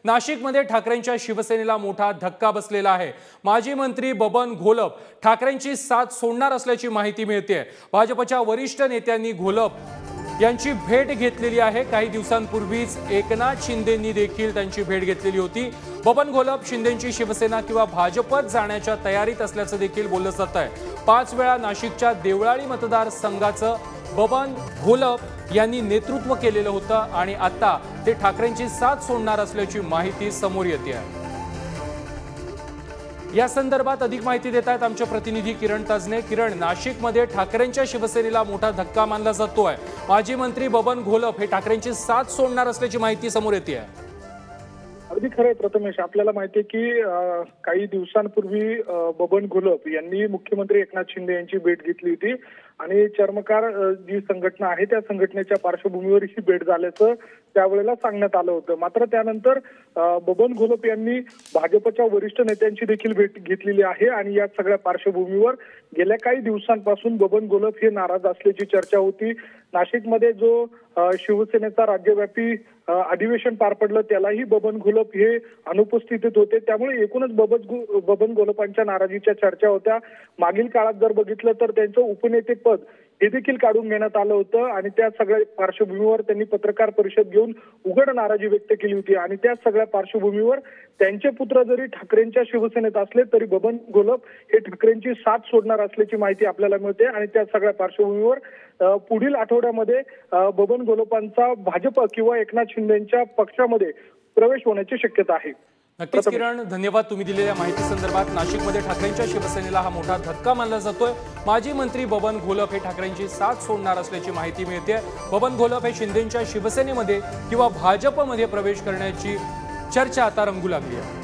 नाशिकमध्ये ठाकरेंच्या शिवसेनेला मोठा धक्का बसलेला आहे। माजी मंत्री बबन घोलप ठाकरेंची साथ सोडणार असल्याची माहिती मिळते। भाजपच्या वरिष्ठ नेत्यांनी घोलप यांची भेट घेतलेली आहे। काही दिवसांपूर्वीच एकनाथ शिंदेंनी देखील त्यांची भेट घेतलेली होती। बबन घोलप शिंदेंची शिवसेना किंवा भाजपत जाण्याच्या तयारीत असल्याचं देखील बोललं जात आहे। 5 वेळा नाशिकच्या देवळाली मतदारसंघाचं बबन घोलप यांनी नेतृत्व केलेलं होतं आणि आता ते ठाकरेंची साथ सोडणार असल्याची माहिती समोर येते आहे। या संदर्भात अधिक माहिती देत आहेत आमचे प्रतिनिधी किरण तजने। किरण, नाशिकमध्ये ठाकरेंच्या शिवसेनेला मोठा धक्का मानला जातोय। माजी मंत्री बबन घोलप हे ठाकरेंची साथ सोडणार असल्याची माहिती समोर येते आहे। अगदी खरंय प्रथमेश, आपल्याला माहिती आहे की काही दिवसांपूर्वी बबन घोलप यांनी मुख्यमंत्री एकनाथ शिंदे यांची भेट घेतली होती आणि चर्मकार जी संघटना आहे त्या संघटनेच्या पार्श्वभूमीवर ही भेट झाल्याचं त्यावेळेला सांगण्यात आलं होतं। मात्र त्यानंतर बबन घोलप यांनी भाजपच्या वरिष्ठ नेत्यांची देखील भेट घेतलेली आहे आणि या सगळ्या पार्श्वभूमीवर गेल्या काही दिवसांपासून बबन घोलप हे नाराज असल्याची चर्चा होती। नाशिकमध्ये जो शिवसेनेचा राज्यव्यापी अधिवेशन पार पडलं त्यालाही बबन घोलप हे अनुपस्थित होते। त्यामुळे एकूणच बबन घोलपांच्या नाराजीच्या चर्चा होत्या। मागील काळात जर बघितलं तर त्यांचं उपनेतेपद हे देखील काढून घेण्यात आलं होतं आणि त्या सगळ्या पार्श्वभूमीवर त्यांनी पत्रकार परिषद घेऊन उघड नाराजी व्यक्त केली होती आणि त्या सगळ्या पार्श्वभूमीवर त्यांचे पुत्र जरी ठाकरेंच्या शिवसेनेत असले तरी बबन घोलप हे ठाकरेंची साथ सोडणार असल्याची माहिती आपल्याला मिळते आणि त्या सगळ्या पार्श्वभूमीवर पुढील आठवड्यामध्ये बबन घोलपांचा भाजप किंवा एकनाथ शिंदेच्या पक्षामध्ये प्रवेश होण्याची शक्यता आहे। नक्कीच किरण, धन्यवाद तुम्ही दिलेल्या माहिती संदर्भात। नाशिकमध्ये ठाकरेंच्या शिवसेनेला हा मोठा धक्का मानला जातोय। माजी मंत्री बबन घोलप हे ठाकरेंची साथ सोडणार असल्याची माहिती मिळते। बबन घोलप हे शिंदेंच्या शिवसेनेमध्ये किंवा भाजपमध्ये प्रवेश करण्याची चर्चा आता रंगू लागली आहे।